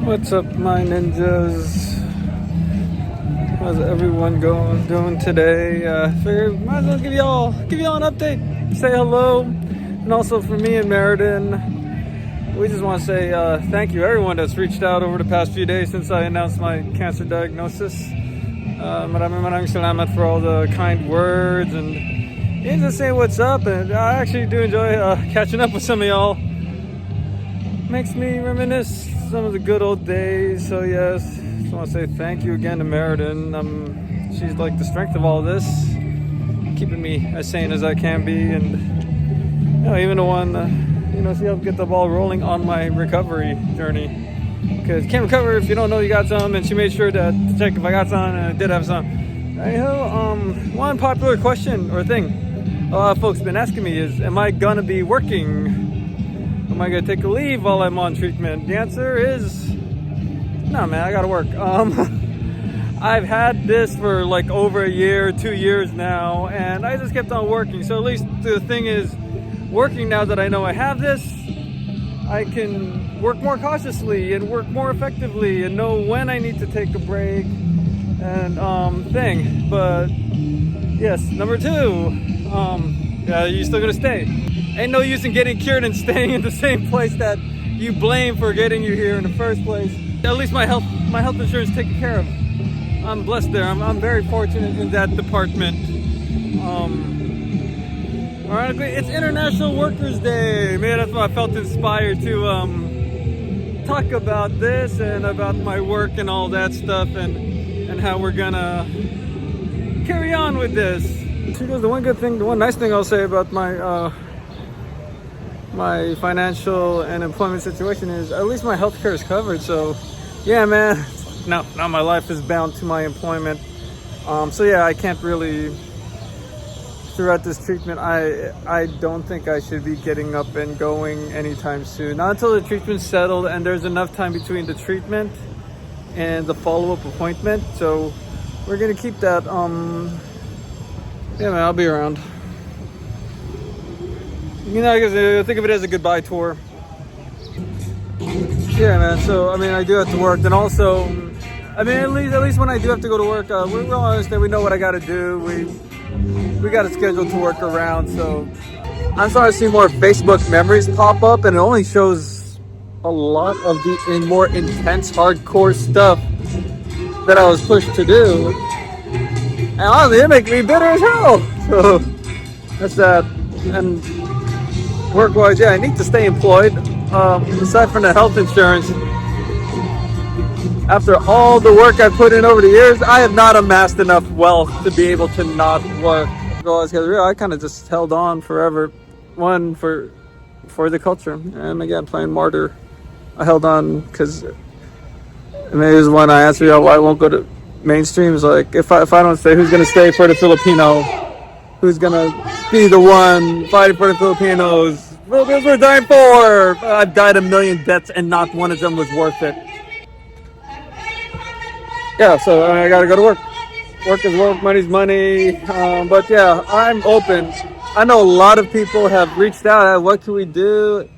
What's up, my ninjas? How's everyone doing today? Figured might as well give y'all an update, say hello, and also for me and Meriden, we just want to say thank you everyone that's reached out over the past few days since I announced my cancer diagnosis. Maraming salamat for all the kind words and just saying what's up, and I actually do enjoy catching up with some of y'all. Makes me reminisce some of the good old days. So yes, just want to say thank you again to Meriden. She's like the strength of all this, keeping me as sane as I can be, and even the one she helped get the ball rolling on my recovery journey, because you can't recover if you don't know you got some, and she made sure to check if I got some, and I did have some. One popular question or thing a lot of folks been asking me is, am I gonna be working? Am I gonna take a leave while I'm on treatment? The answer is no, man. I gotta work. I've had this for like over a year, 2 years now, and I just kept on working. So at least the thing is, working now that I know I have this, I can work more cautiously and work more effectively and know when I need to take a break and thing. But yes, number two, you still gonna stay. Ain't no use in getting cured and staying in the same place that you blame for getting you here in the first place. At least my health insurance is taken care of. I'm blessed there. I'm very fortunate in that department. Ironically, it's International Workers' Day. Man, that's why I felt inspired to talk about this and about my work and all that stuff, and how we're gonna carry on with this. The one nice thing I'll say about my financial and employment situation is at least my healthcare is covered. So yeah, man, now my life is bound to my employment. So yeah, I can't really, throughout this treatment, I don't think I should be getting up and going anytime soon. Not until the treatment's settled and there's enough time between the treatment and the follow-up appointment. So we're gonna keep that. Yeah, man, I'll be around. I guess think of it as a goodbye tour. Yeah, man. So I do have to work, and also, at least when I do have to go to work, we're all honest that we know what I got to do. We got a schedule to work around. So I'm starting to see more Facebook memories pop up, and it only shows a lot of the more intense, hardcore stuff that I was pushed to do, and honestly, it makes me bitter as hell. So that's that. And work-wise, yeah, I need to stay employed. Aside from the health insurance, after all the work I've put in over the years, I have not amassed enough wealth to be able to not work. I kind of just held on forever. One, for the culture, and again, playing martyr. I held on because maybe there's one I answered why I won't go to mainstream. Is like, if I don't stay, who's going to stay for the Filipino? Who's gonna be the one fighting for the Filipinos? Filipinos we're dying for! I've died a million deaths and not one of them was worth it. Yeah, so I gotta go to work. Work is work, money's money. But yeah, I'm open. I know a lot of people have reached out, what can we do?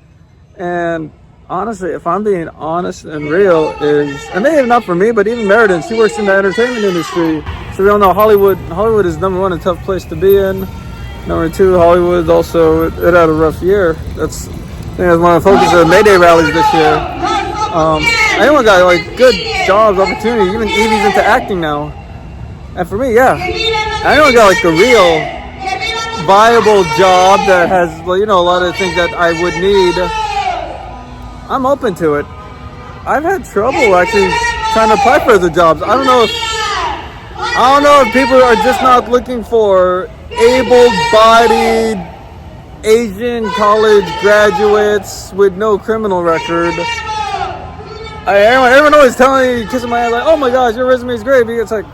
And honestly, if I'm being honest and real, and maybe not for me, but even Meriden, she works in the entertainment industry. So we all know Hollywood is number one, a tough place to be in. Number two, Hollywood also, it had a rough year. I think that's one of the focus of Mayday rallies this year. Anyone got like good jobs, opportunity, even Evie's into acting now. And for me, yeah, anyone got like a real viable job that has, a lot of things that I would need, I'm open to it. I've had trouble actually trying to apply for the jobs. I don't know if people are just not looking for able-bodied Asian college graduates with no criminal record. Everyone always telling me, kissing my ass, like, oh my gosh, your resume is great. But it's like,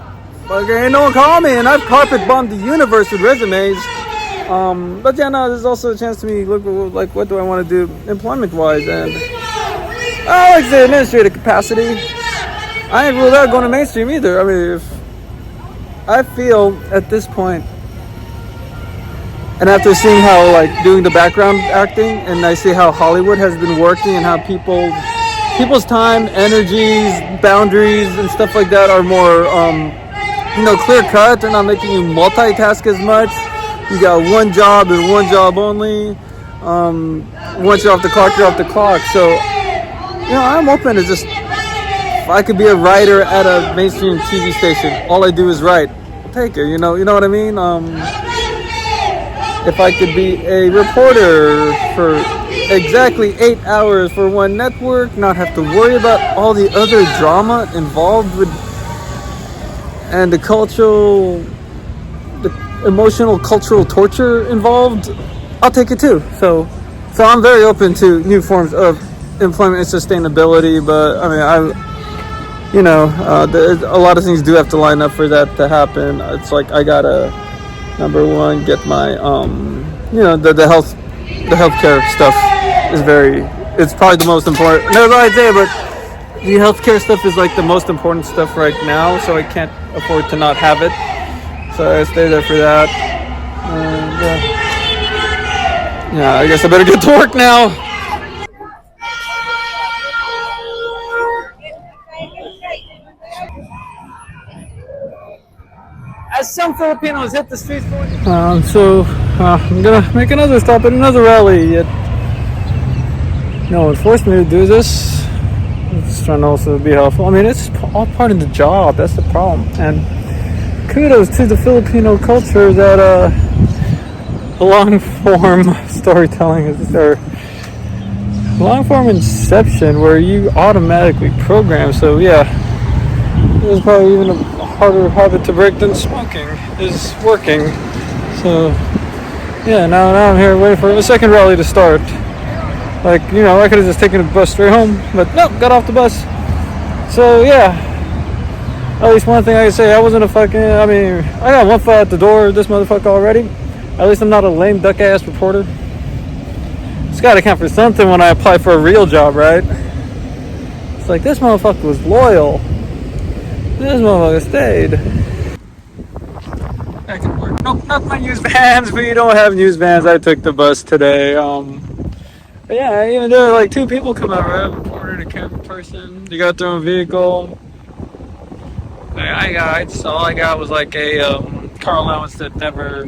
okay, ain't no one call me, and I've carpet bombed the universe with resumes. But yeah, no, there's also a chance to me look like, what do I want to do employment-wise, and I like the administrative capacity. I ain't ruled out going to mainstream either. If I feel at this point, and after seeing how doing the background acting, and I see how Hollywood has been working and how people people's time, energies, boundaries, and stuff like that are more, clear cut. They're not making you multitask as much. You got one job and one job only. Once you're off the clock, you're off the clock. So, I'm open to just, if I could be a writer at a mainstream TV station, all I do is write. I'll take it, you know what I mean? If I could be a reporter for exactly 8 hours for one network, not have to worry about all the other drama involved with, and the emotional cultural torture involved, I'll take it too. So I'm very open to new forms of employment and sustainability, but I mean, a lot of things do have to line up for that to happen. It's like I gotta, number one, get my the healthcare stuff it's probably the most important. Never I'd say, but the healthcare stuff is like the most important stuff right now, so I can't afford to not have it. So I stay there for that. And I guess I better get to work now. As some Filipinos hit the streets for I'm gonna make another stop at another rally. No one forced me to do this. I'm just trying to also be helpful. I mean, it's all part of the job. That's the problem. And kudos to the Filipino culture that long form storytelling is their long form inception, where you automatically program. So yeah, it's probably even a harder habit to break than smoking is working. So yeah, now I'm here waiting for a second rally to start. Like, I could have just taken the bus straight home, but nope, got off the bus. So yeah, at least one thing I can say, I got one foot out the door of this motherfucker already. At least I'm not a lame duck ass reporter. It's gotta count for something when I apply for a real job, right? It's like, this motherfucker was loyal. This motherfucker stayed. I can work. Nope, not my news vans. We don't have news vans. I took the bus today. But yeah, even though like two people come out, right? A reporter and a camera person. They got their own vehicle. All I got was like a car allowance that never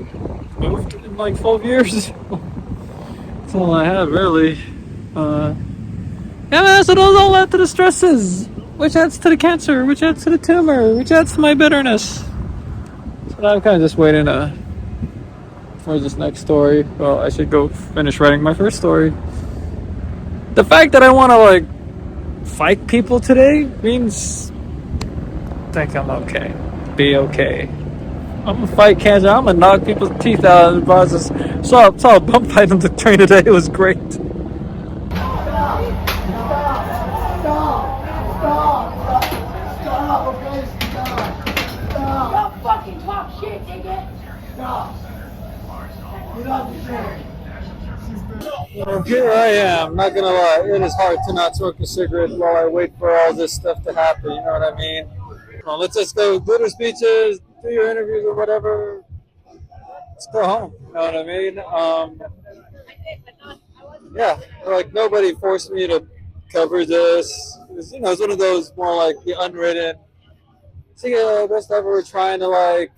moved in like 12 years. That's all I have, really. So those all add to the stresses, which adds to the cancer, which adds to the tumor, which adds to my bitterness. So I'm kind of just waiting for this next story. Well, I should go finish writing my first story. The fact that I want to like fight people today means I think I'm okay. Be okay. I'm gonna fight cancer. I'm gonna knock people's teeth out of the process. Saw a bump fight on the train today. It was great. Don't fucking talk shit, nigga. Stop. Get off the train. Well, here I am. Not gonna lie, it is hard to not smoke a cigarette while I wait for all this stuff to happen. You know what I mean? Well, let's just go do the speeches, do your interviews or whatever. Let's go home. You know what I mean? Yeah, like nobody forced me to cover this. It's one of those more like the unwritten. So yeah, best ever. We're trying to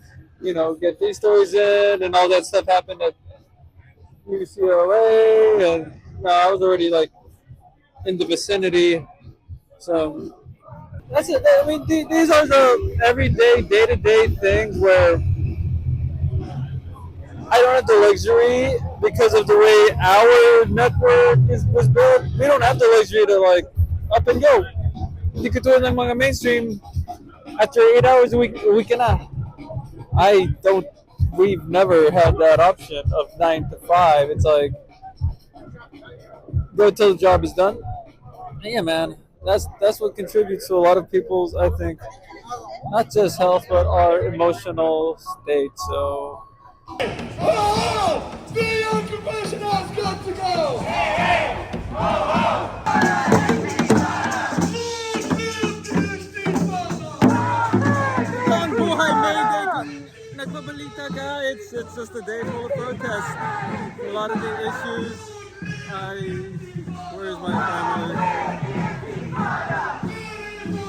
get these stories in, and all that stuff happened at UCLA, and I was already in the vicinity. So that's it. I mean, these are the everyday, day-to-day things where I don't have the luxury because of the way our network was built. We don't have the luxury to up and go. You could do it in mga mainstream after 8 hours a week and a half. We've never had that option of 9 to 5. It's like, go till the job is done. And yeah, man, that's what contributes to a lot of people's, I think, not just health, but our emotional state. So. Oh, the unconventional's got to go! Hey, hey. Nagbabalita ka, it's just a day full of protests. A lot of the issues. Where's my family?